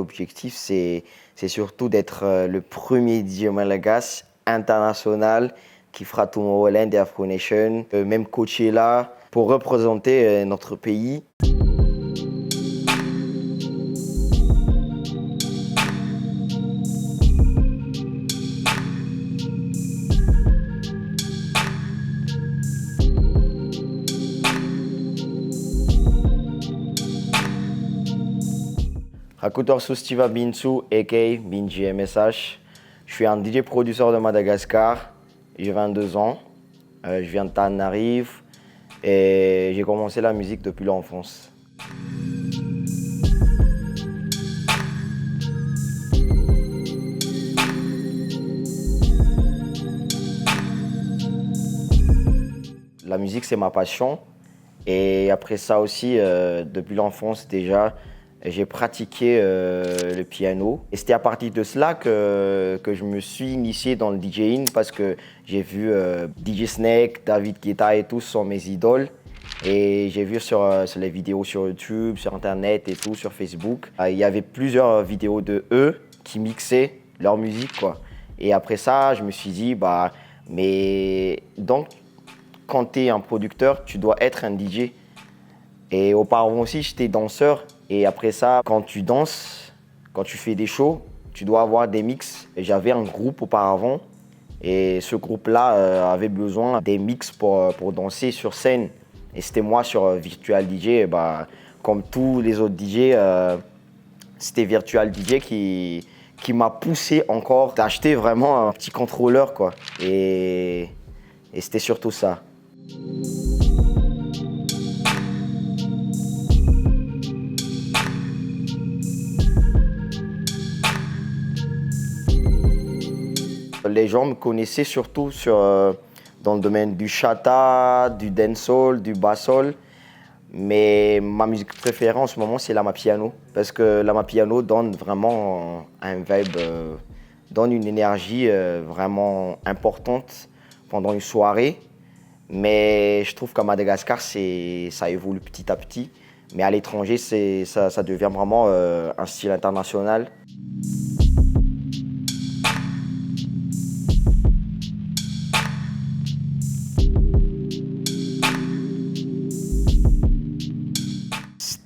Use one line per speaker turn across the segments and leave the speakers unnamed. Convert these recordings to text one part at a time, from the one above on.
objectif, c'est surtout d'être le premier DJ malagasy international qui fera Tomorrowland et Afro Nation, même Coachella, pour représenter notre pays. Rakutor Sustiva Binsu, a.k.a. Binji MSH. Je suis un DJ producteur de Madagascar. J'ai 22 ans. Je viens de Tananarive et j'ai commencé la musique depuis l'enfance. La musique, c'est ma passion. Et après ça aussi, depuis l'enfance déjà, j'ai pratiqué le piano. Et c'était à partir de cela que je me suis initié dans le DJing parce que j'ai vu DJ Snake, David Guetta et tous sont mes idoles. Et j'ai vu sur les vidéos sur YouTube, sur Internet et tout, sur Facebook. Il y avait plusieurs vidéos de eux qui mixaient leur musique, quoi. Et après ça, je me suis dit, mais donc, quand tu es un producteur, tu dois être un DJ. Et auparavant aussi, j'étais danseur. Et après ça, quand tu danses, quand tu fais des shows, tu dois avoir des mix. J'avais un groupe auparavant et ce groupe-là avait besoin des mix pour danser sur scène. Et c'était moi sur Virtual DJ. Et comme tous les autres DJ, c'était Virtual DJ qui m'a poussé encore d'acheter vraiment un petit contrôleur, quoi. Et c'était surtout ça. Les gens me connaissaient surtout dans le domaine du chata, du dancehall, du bassol. Mais ma musique préférée en ce moment, c'est l'amapiano. Parce que l'amapiano donne vraiment un vibe, donne une énergie vraiment importante pendant une soirée. Mais je trouve qu'à Madagascar, ça évolue petit à petit. Mais à l'étranger, ça devient vraiment un style international.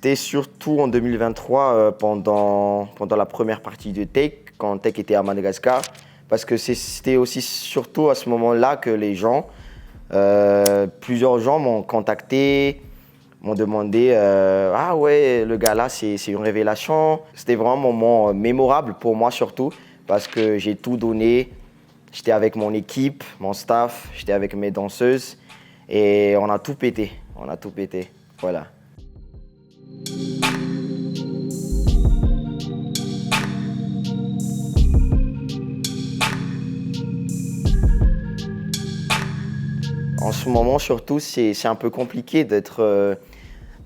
C'était surtout en 2023, pendant la première partie de Take, quand Take était à Madagascar. Parce que c'était aussi surtout à ce moment-là que les gens, plusieurs gens m'ont contacté, m'ont demandé ah ouais, le gars là, c'est une révélation. C'était vraiment un moment mémorable pour moi surtout, parce que j'ai tout donné. J'étais avec mon équipe, mon staff, j'étais avec mes danseuses et on a tout pété. On a tout pété, voilà. En ce moment, surtout, c'est un peu compliqué d'être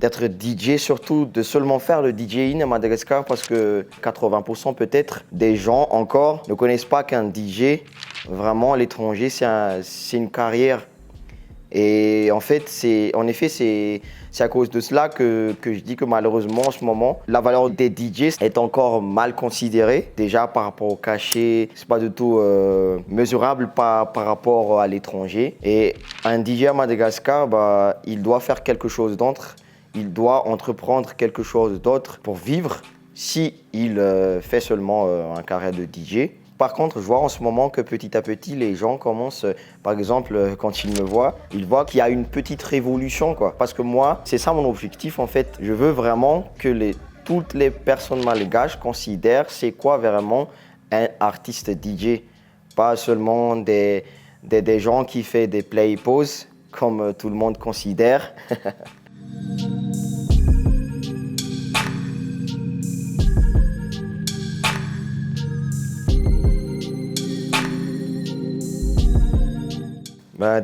DJ, surtout de seulement faire le DJing à Madagascar parce que 80% peut-être des gens encore ne connaissent pas qu'un DJ, vraiment à l'étranger, c'est une carrière. Et en fait, c'est à cause de cela que je dis que malheureusement, en ce moment, la valeur des DJ est encore mal considérée. Déjà par rapport au cachet, c'est pas du tout mesurable par rapport à l'étranger. Et un DJ à Madagascar, il doit faire quelque chose d'autre. Il doit entreprendre quelque chose d'autre pour vivre si il fait seulement une carrière de DJ. Par contre, je vois en ce moment que petit à petit, les gens commencent, par exemple, quand ils me voient, ils voient qu'il y a une petite révolution, quoi. Parce que moi, c'est ça mon objectif, en fait. Je veux vraiment que toutes les personnes malgaches considèrent c'est quoi vraiment un artiste DJ. Pas seulement des gens qui font des play pause, comme tout le monde considère.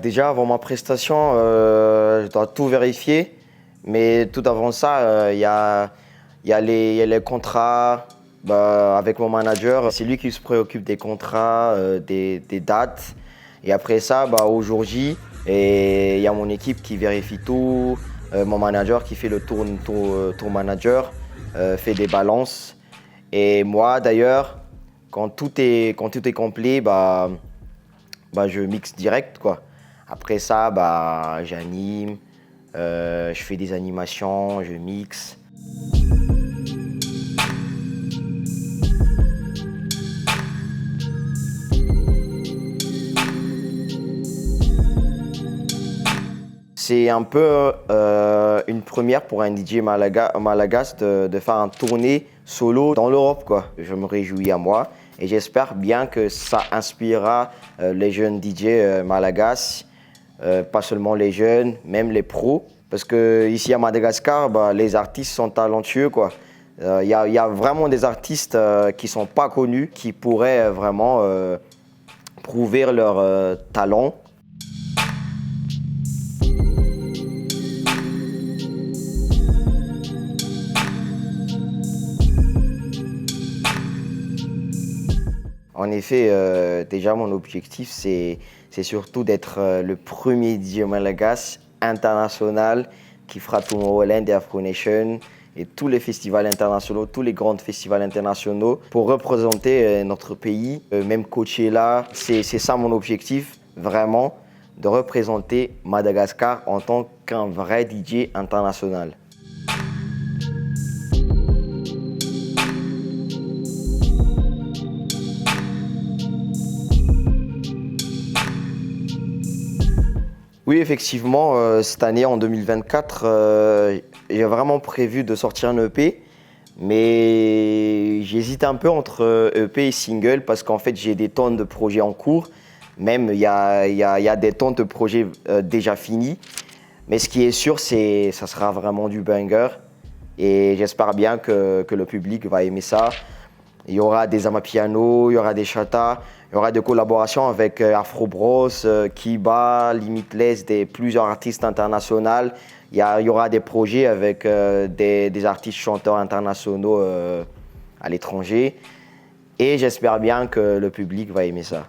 Déjà, avant ma prestation, je dois tout vérifier. Mais tout avant ça, il y a les contrats avec mon manager. C'est lui qui se préoccupe des contrats, des dates. Et après ça, au jour J, il y a mon équipe qui vérifie tout. Mon manager qui fait le tour manager, fait des balances. Et moi, d'ailleurs, quand tout est complet, je mixe direct, quoi. Après ça, j'anime, je fais des animations, je mixe. C'est un peu une première pour un DJ malagasy de faire un tournée solo dans l'Europe, quoi. Je me réjouis à moi et j'espère bien que ça inspirera les jeunes DJ malagasy, pas seulement les jeunes, même les pros. Parce que ici à Madagascar, les artistes sont talentueux, quoi. Il y a vraiment des artistes qui sont pas connus, qui pourraient vraiment prouver leur talent. En effet, déjà mon objectif, c'est surtout d'être le premier DJ malagasy international qui fera Tomorrowland et Afro Nation et tous les festivals internationaux, tous les grands festivals internationaux pour représenter notre pays, même Coachella. C'est ça mon objectif, vraiment, de représenter Madagascar en tant qu'un vrai DJ international. Oui, effectivement, cette année, en 2024, j'ai vraiment prévu de sortir un EP, mais j'hésite un peu entre EP et single parce qu'en fait, j'ai des tonnes de projets en cours. Même, il y a des tonnes de projets déjà finis. Mais ce qui est sûr, ça sera vraiment du banger. Et j'espère bien que le public va aimer ça. Il y aura des amapiano, il y aura des chatas, il y aura des collaborations avec Afro Bros, Kiba, Limitless, plusieurs artistes internationaux. Il y aura des projets avec des artistes chanteurs internationaux à l'étranger. Et j'espère bien que le public va aimer ça.